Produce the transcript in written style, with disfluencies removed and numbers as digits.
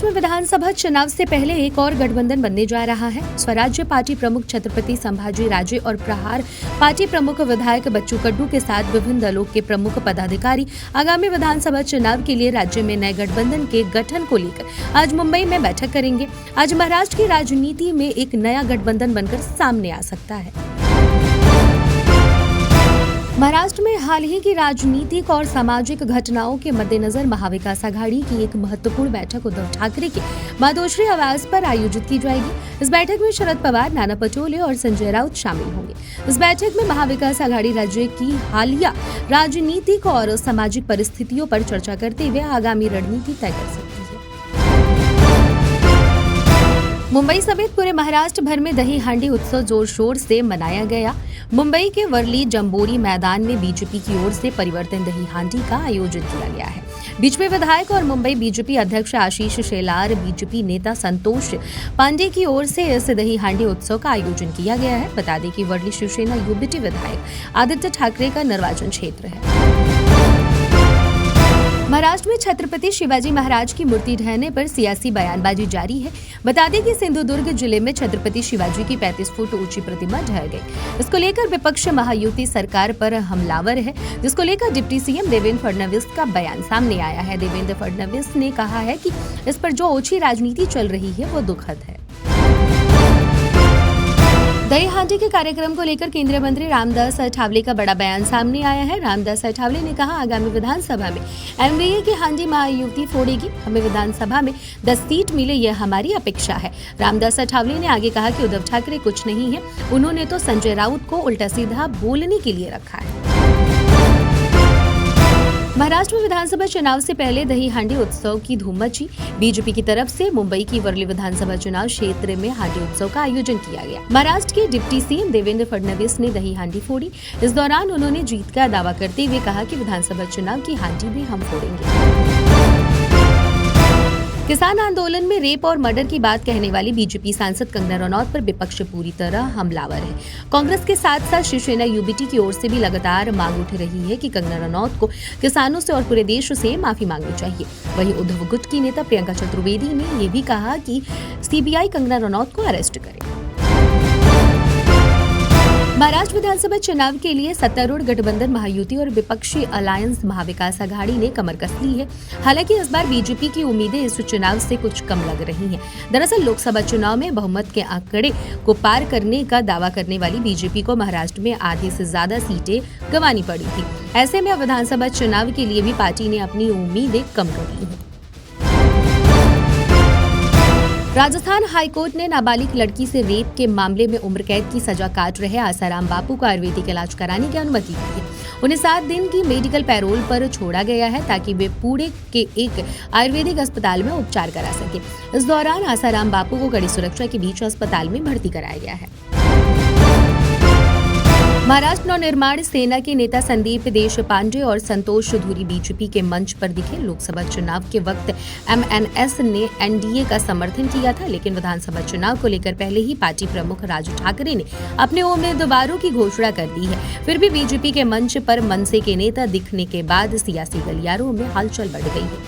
में विधानसभा चुनाव से पहले एक और गठबंधन बनने जा रहा है। स्वराज्य पार्टी प्रमुख छत्रपति संभाजी राजे और प्रहार पार्टी प्रमुख विधायक बच्चू कड्डू के साथ विभिन्न दलों के प्रमुख पदाधिकारी आगामी विधानसभा चुनाव के लिए राज्य में नए गठबंधन के गठन को लेकर आज मुंबई में बैठक करेंगे। आज महाराष्ट्र की राजनीति में एक नया गठबंधन बनकर सामने आ सकता है। महाराष्ट्र में हाल ही की राजनीतिक और सामाजिक घटनाओं के मद्देनजर महाविकास आघाड़ी की एक महत्वपूर्ण बैठक उद्धव ठाकरे के मातोश्री आवास पर आयोजित की जाएगी। इस बैठक में शरद पवार, नाना पटोले और संजय राउत शामिल होंगे। इस बैठक में महाविकास आघाड़ी राज्य की हालिया राजनीतिक और सामाजिक परिस्थितियों पर चर्चा करते हुए आगामी रणनीति तय कर सकती है। मुंबई समेत पूरे महाराष्ट्र भर में दही हांडी उत्सव जोर शोर से मनाया गया। मुंबई के वर्ली जंबोरी मैदान में बीजेपी की ओर से परिवर्तन दही हांडी का आयोजन किया गया है। बीजेपी विधायक और मुंबई बीजेपी अध्यक्ष आशीष शेलार, बीजेपी नेता संतोष पांडे की ओर से इस दही हांडी उत्सव का आयोजन किया गया है। बता दें कि वर्ली शिवसेना यूबीटी विधायक आदित्य ठाकरे का निर्वाचन क्षेत्र है। महाराष्ट्र में छत्रपति शिवाजी महाराज की मूर्ति ढहने पर सियासी बयानबाजी जारी है। बता दें कि सिंधुदुर्ग जिले में छत्रपति शिवाजी की 35 फुट ऊंची प्रतिमा ढह गई। इसको लेकर विपक्ष महायुति सरकार पर हमलावर है, जिसको लेकर डिप्टी सीएम देवेंद्र फडणवीस का बयान सामने आया है। देवेंद्र फडणवीस ने कहा है कि इस पर जो ओछी राजनीति चल रही है वो दुखद है। दही हांडी के कार्यक्रम को लेकर केंद्रीय मंत्री रामदास अठावले का बड़ा बयान सामने आया है। रामदास अठावले ने कहा, आगामी विधानसभा में एनडीए की हांडी महायुति फोड़ेगी। हमें विधानसभा में 10 सीट मिले, यह हमारी अपेक्षा है। रामदास अठावले ने आगे कहा कि उद्धव ठाकरे कुछ नहीं है, उन्होंने तो संजय राउत को उल्टा सीधा बोलने के लिए रखा है। महाराष्ट्र में विधानसभा चुनाव से पहले दही हांडी उत्सव की धूम मची। बीजेपी की तरफ से मुंबई की वर्ली विधानसभा चुनाव क्षेत्र में हांडी उत्सव का आयोजन किया गया। महाराष्ट्र के डिप्टी सीएम देवेंद्र फडणवीस ने दही हांडी फोड़ी। इस दौरान उन्होंने जीत का दावा करते हुए कहा कि विधानसभा चुनाव की हांडी भी हम फोड़ेंगे। किसान आंदोलन में रेप और मर्डर की बात कहने वाली बीजेपी सांसद कंगना रनौत पर विपक्ष पूरी तरह हमलावर है। कांग्रेस के साथ साथ शिवसेना यूबीटी की ओर से भी लगातार मांग उठ रही है कि कंगना रनौत को किसानों से और पूरे देश से माफी मांगनी चाहिए। वहीं उद्धव गुट की नेता प्रियंका चतुर्वेदी ने ये भी कहा कि सीबीआई कंगना रनौत को अरेस्ट करे। महाराष्ट्र विधानसभा चुनाव के लिए सत्तारूढ़ गठबंधन महायुति और विपक्षी अलायंस महाविकास आघाड़ी ने कमर कस ली है। हालांकि इस बार बीजेपी की उम्मीदें इस चुनाव से कुछ कम लग रही हैं। दरअसल लोकसभा चुनाव में बहुमत के आंकड़े को पार करने का दावा करने वाली बीजेपी को महाराष्ट्र में आधे से ज्यादा सीटें गंवानी पड़ी थी। ऐसे में अब विधानसभा चुनाव के लिए भी पार्टी ने अपनी उम्मीदें कम कर ली हैं। राजस्थान हाईकोर्ट ने नाबालिग लड़की से रेप के मामले में उम्र कैद की सजा काट रहे आसाराम बापू को आयुर्वेदिक इलाज कराने की अनुमति दी है। उन्हें 7 दिन की मेडिकल पैरोल पर छोड़ा गया है ताकि वे पुणे के एक आयुर्वेदिक अस्पताल में उपचार करा सके। इस दौरान आसाराम बापू को कड़ी सुरक्षा के बीच अस्पताल में भर्ती कराया गया है। महाराष्ट्र नवनिर्माण सेना के नेता संदीप देशपांडे और संतोष धुरी बीजेपी के मंच पर दिखे। लोकसभा चुनाव के वक्त एमएनएस ने एनडीए का समर्थन किया था, लेकिन विधानसभा चुनाव को लेकर पहले ही पार्टी प्रमुख राज ठाकरे ने अपने उम्मीदवारों की घोषणा कर दी है। फिर भी बीजेपी के मंच पर मनसे के नेता दिखने के बाद सियासी गलियारों में हलचल बढ़ गई है।